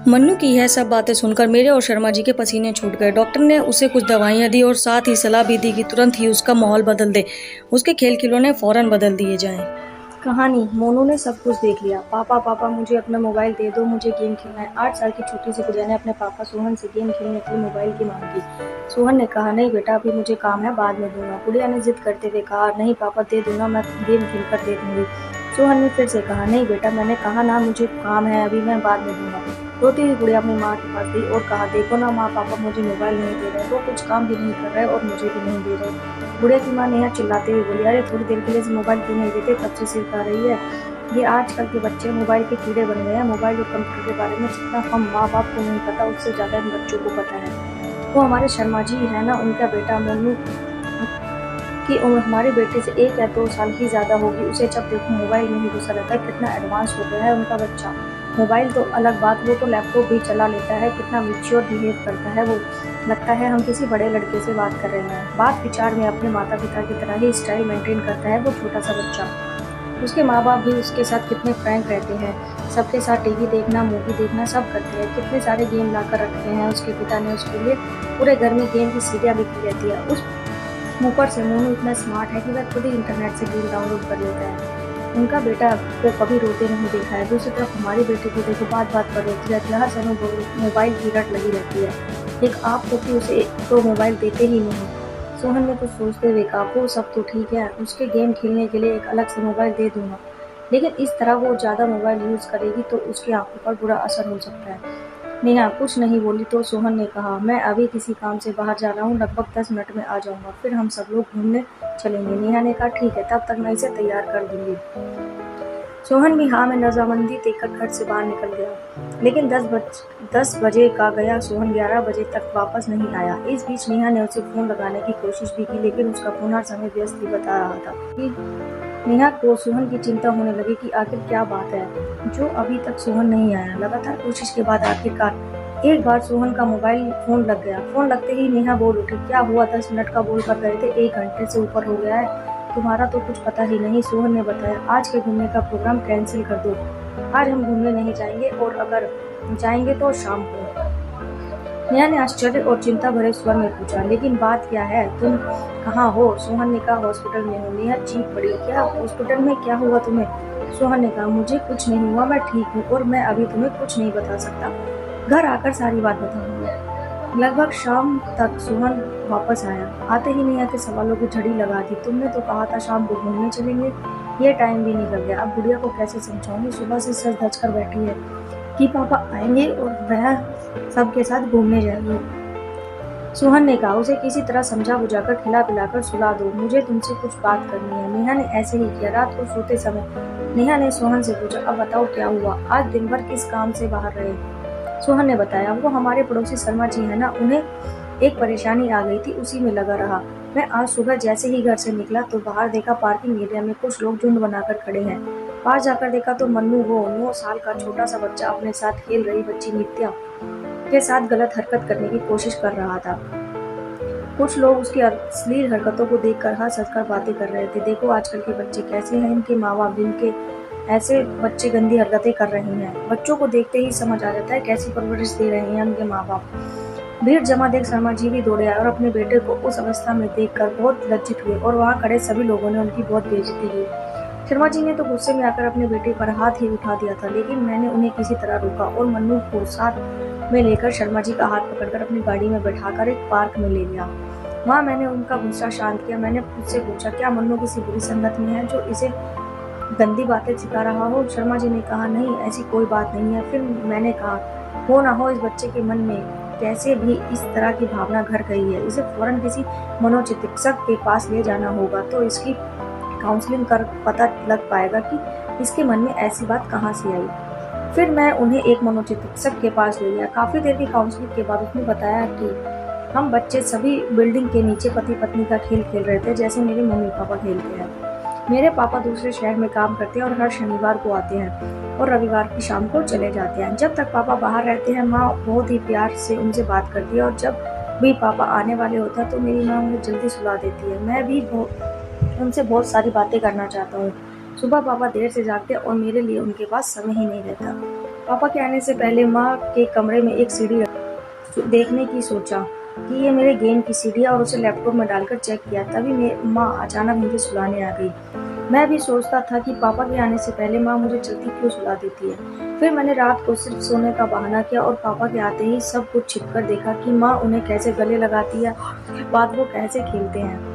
मन्नू की यह सब बातें सुनकर मेरे और शर्मा जी के पसीने छूट गए। डॉक्टर ने उसे कुछ दवाइयाँ दी और साथ ही सलाह भी दी कि तुरंत ही उसका माहौल बदल दे, उसके खेल खिलौने फौरन बदल दिए जाएं। कहानी मोनू ने सब कुछ देख लिया। पापा पापा मुझे अपना मोबाइल दे दो, मुझे गेम खेलना है। 8 साल की छोटी सी गुड़िया ने अपने पापा सोहन से गेम खेलने के लिए मोबाइल की मांग की। सोहन ने कहा, नहीं बेटा, अभी मुझे काम है, बाद में दूंगा। गुड़िया ने जिद करते हुए कहा, नहीं पापा, दे दो ना, मैं गेम खेलकर दे दूंगी। सोहन ने फिर से कहा, नहीं बेटा, मैंने कहा ना, मुझे काम है, अभी मैं बाद में दूंगा। रोती हुई गुड़िया अपनी माँ के पास गई और कहा, देखो ना माँ, पापा मुझे मोबाइल नहीं दे रहे, वो कुछ काम भी नहीं कर रहे और मुझे भी नहीं दे रहे। गुड़िया की माँ नेहा चिल्लाते हुए बोली, अरे थोड़ी देर के लिए मोबाइल क्यों नहीं देते, कब से सिर खा रही है। ये आजकल के बच्चे मोबाइल के कीड़े बन गए हैं। मोबाइल और कंप्यूटर के बारे में जितना हम माँ बाप को नहीं पता, उससे ज़्यादा इन बच्चों को पता है। वो हमारे शर्मा जी है ना, उनका बेटा मोनू की उम्र हमारे बेटे से 1 या 2 साल ही ज़्यादा होगी। उसे जब देखो मोबाइल में ही घुसा रहता है। कितना एडवांस हो गया है उनका बच्चा। मोबाइल तो अलग बात, वो तो लैपटॉप भी चला लेता है। कितना मैच्योर बिहेव करता है वो। लगता है हम किसी बड़े लड़के से बात कर रहे हैं। बात विचार में अपने माता पिता की तरह ही स्टाइल मेंटेन करता है वो छोटा सा बच्चा। उसके माँ बाप भी उसके साथ कितने फ्रैंक रहते हैं। सबके साथ टीवी देखना, मूवी देखना सब करते हैं। कितने सारे गेम लाकर रखते हैं उसके पिता ने उसके लिए। पूरे घर में गेम की सीढ़ियाँ बिखरी रहती है। उस ऊपर से मोनू इतना स्मार्ट है कि वह खुद ही इंटरनेट से गेम डाउनलोड कर लेता है। उनका बेटा को कभी रोते नहीं देखा है। दूसरी तरफ हमारी बेटी को देखो, बात बात पर रोती रहती है, हर समय मोबाइल की रट लगी रहती है। एक आप हो कि उसे तो मोबाइल देते ही नहीं। सोहन ने कुछ सोचते हुए कहा, वो सब तो ठीक है, उसके गेम खेलने के लिए एक अलग से मोबाइल दे दूंगा, लेकिन इस तरह वो ज़्यादा मोबाइल यूज़ करेगी तो उसकी आंखों पर बुरा असर हो सकता है। नेहा कुछ नहीं बोली तो सोहन ने कहा, मैं अभी किसी काम से बाहर जा रहा हूँ, लगभग 10 मिनट में आ जाऊंगा, फिर हम सब लोग घूमने चलेंगे। नेहा ने कहा, ठीक है, तब तक मैं इसे तैयार कर दूंगी। सोहन भी हाँ में रजामंदी देकर घर से बाहर निकल गया, लेकिन 10 बजे का गया सोहन 11 बजे तक वापस नहीं आया। इस बीच नेहा ने उसे फोन लगाने की कोशिश भी की, लेकिन उसका फोन हर समय व्यस्त ही बता रहा था। नेहा को सोहन की चिंता होने लगी कि आखिर क्या बात है जो अभी तक सोहन नहीं आया। लगातार कोशिश के बाद आखिरकार एक बार सोहन का मोबाइल फोन लग गया। फोन लगते ही नेहा बोल उठी, क्या हुआ, 10 मिनट का बोल कर गए थे, 1 घंटे से ऊपर हो गया है, तुम्हारा तो कुछ पता ही नहीं। सोहन ने बताया, आज के घूमने का प्रोग्राम कैंसिल कर दो, आज हम घूमने नहीं जाएंगे, और अगर जाएंगे तो शाम को। नेहा ने आश्चर्य और चिंता भरे स्वर में पूछा, लेकिन बात क्या है, तुम कहाँ हो। सोहन ने कहा, हॉस्पिटल में हूँ। नेहा चीख पड़ी, क्या हॉस्पिटल में, क्या हुआ तुम्हें। सोहन ने कहा, मुझे कुछ नहीं हुआ, मैं ठीक हूँ और मैं अभी तुम्हें कुछ नहीं बता सकता, घर आकर सारी बात बताऊंगा। लगभग शाम तक सोहन वापस आया। आते ही नेहा के सवालों की झड़ी लगा दी, तुमने तो कहा था शाम को घूमने चलेंगे, ये टाइम भी निकल गया, अब गुड़िया को कैसे समझाऊंगी। सुबह से सच धज कर बैठी है कि पापा आएंगे और वह सबके साथ घूमने जाएंगे। सोहन ने कहा, उसे किसी तरह समझा बुझाकर खिला पिलाकर सुला दो, मुझे तुमसे कुछ बात करनी है। नेहा ने ऐसे ही किया। रात को सोते समय नेहा ने सोहन से पूछा, अब बताओ क्या हुआ, आज दिन भर किस काम से बाहर रहे। सोहन ने बताया, वो हमारे पड़ोसी शर्मा जी है ना, उन्हें एक परेशानी आ गई थी, उसी में लगा रहा। मैं आज सुबह जैसे ही घर से निकला तो बाहर देखा पार्किंग एरिया में कुछ लोग झुंड बनाकर खड़े हैं। पास जाकर देखा तो मन्नू, वो 9 साल का छोटा सा बच्चा, अपने साथ खेल रही बच्ची नित्या के साथ गलत हरकत करने की कोशिश कर रहा था। कुछ लोग उसकी अश्लील हरकतों को देखकर हंस हंस कर बातें कर रहे थे। देखो आजकल के बच्चे कैसे हैं, इनके माँ बाप जिनके ऐसे बच्चे गंदी हरकतें कर रहे हैं। बच्चों को देखते ही समझ आ जाता है कैसी परवरिश दे रहे हैं उनके माँ बाप। भीड़ जमा देख शर्मा जी भी दौड़े आए और अपने बेटे को उस अवस्था में देखकर बहुत लज्जित हुए, और वहाँ खड़े सभी लोगों ने उनकी बहुत बेइज्जती की। शर्मा जी ने तो गुस्से में आकर अपने बेटे पर हाथ ही उठा दिया था, लेकिन मैंने उन्हें किसी तरह रोका और मन्नू को साथ में लेकर शर्मा जी का हाथ पकड़कर अपनी गाड़ी में बैठाकर एक पार्क में ले गया। वहाँ मैंने उनका गुस्सा शांत किया। मैंने उससे पूछा, क्या मन्नू किसी बुरी संगत में है जो इसे गंदी बातें सिखा रहा हो। शर्मा जी ने कहा, नहीं ऐसी कोई बात नहीं है। फिर मैंने कहा, हो ना हो इस बच्चे के मन में कैसे भी इस तरह की भावना घर गई है, इसे फौरन किसी मनोचिकित्सक के पास ले जाना होगा, तो इसकी काउंसलिंग कर पता लग पाएगा कि इसके मन में ऐसी बात कहाँ से आई। फिर मैं उन्हें एक मनोचिकित्सक के पास ले गया। काफी देर की काउंसलिंग के बाद उसने बताया कि हम बच्चे सभी बिल्डिंग के नीचे पति पत्नी का खेल खेल रहे थे, जैसे मेरे मम्मी पापा खेलते हैं। मेरे पापा दूसरे शहर में काम करते हैं और हर शनिवार को आते हैं और रविवार की शाम को चले जाते हैं। जब तक पापा बाहर रहते हैं माँ बहुत ही प्यार से उनसे बात करती है, और जब भी पापा आने वाले होते हैं तो मेरी माँ उन्हें जल्दी सुला देती है। मैं भी उनसे बहुत सारी बातें करना चाहता हूँ। सुबह पापा देर से जागते और मेरे लिए उनके पास समय ही नहीं रहता। पापा के आने से पहले माँ के कमरे में एक सीडी देखने की सोचा कि ये मेरे गेम की सीडी है और उसे लैपटॉप में डालकर चेक किया। तभी माँ अचानक मुझे सुलाने आ गई। मैं भी सोचता था कि पापा के आने से पहले माँ मुझे जल्दी क्यों सुला देती है। फिर मैंने रात को सिर्फ सोने का बहाना किया और पापा के आते ही सब कुछ छिपकर देखा कि माँ उन्हें कैसे गले लगाती है, बाद वो कैसे खेलते हैं।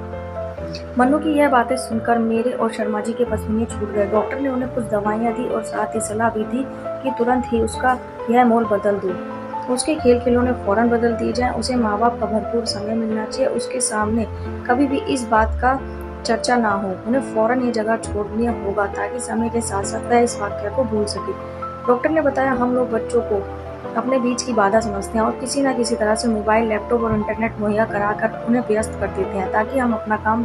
मन्नू की यह बातें सुनकर मेरे और शर्मा जी के पसीने छूट गए। डॉक्टर ने उन्हें कुछ दवाइयाँ दी और साथ ही सलाह भी दी कि तुरंत ही उसका यह मोल बदल दो, उसके खेल खिलौने फौरन बदल दिए जाएं, उसे माँ बाप का भरपूर समय मिलना चाहिए, उसके सामने कभी भी इस बात का चर्चा ना हो, उन्हें फौरन ये जगह छोड़ना होगा ताकि समय के साथ साथ वह इस वाक्य को भूल सके। डॉक्टर ने बताया हम लोग बच्चों को अपने बीच की बाधा समझते हैं और किसी न किसी तरह से मोबाइल, लैपटॉप और इंटरनेट मुहैया कराकर उन्हें व्यस्त कर देते हैं ताकि हम अपना काम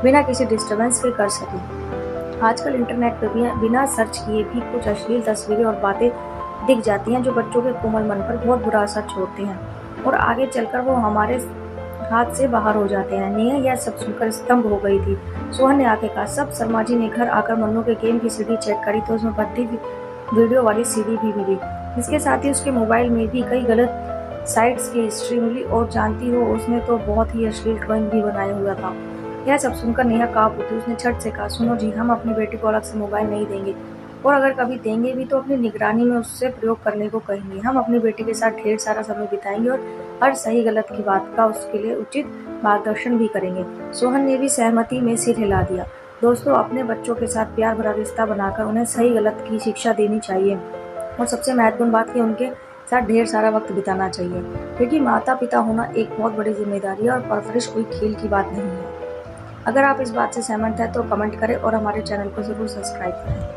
बिना किसी डिस्टर्बेंस के कर सकें। आजकल इंटरनेट पर बिना सर्च किए भी कुछ अश्लील तस्वीरें और बातें दिख जाती हैं जो बच्चों के कोमल मन पर बहुत बुरा असर छोड़ते हैं और आगे चलकर वो हमारे हाथ से बाहर हो जाते हैं। नेहा यह सब सुनकर स्तंभ हो गई थी। सोहन ने आके कहा, सब शर्मा जी ने घर आकर मन्नू के गेम की सीडी चेक करी तो उसमें भद्दी वीडियो वाली सीडी भी मिली। इसके साथ ही उसके मोबाइल में भी कई गलत साइट्स की हिस्ट्री मिली और जानती हो उसने तो बहुत ही अश्लील ड्राइंग भी बनाया हुआ था। यह सब सुनकर नेहा कांप उठी। उसने झट से कहा, सुनो जी, हम अपनी बेटी को अलग से मोबाइल नहीं देंगे और अगर कभी देंगे भी तो अपनी निगरानी में उससे प्रयोग करने को कहेंगे। हम अपनी बेटी के साथ ढेर सारा समय बिताएंगे और हर सही गलत की बात का उसके लिए उचित मार्गदर्शन भी करेंगे। सोहन ने भी सहमति में सिर हिला दिया। दोस्तों, अपने बच्चों के साथ प्यार भरा रिश्ता बनाकर उन्हें सही गलत की शिक्षा देनी चाहिए और सबसे महत्वपूर्ण बात कि उनके साथ ढेर सारा वक्त बिताना चाहिए, क्योंकि माता पिता होना एक बहुत बड़ी जिम्मेदारी है और परवरिश कोई खेल की बात नहीं है। अगर आप इस बात से सहमत हैं तो कमेंट करें और हमारे चैनल को जरूर सब्सक्राइब करें।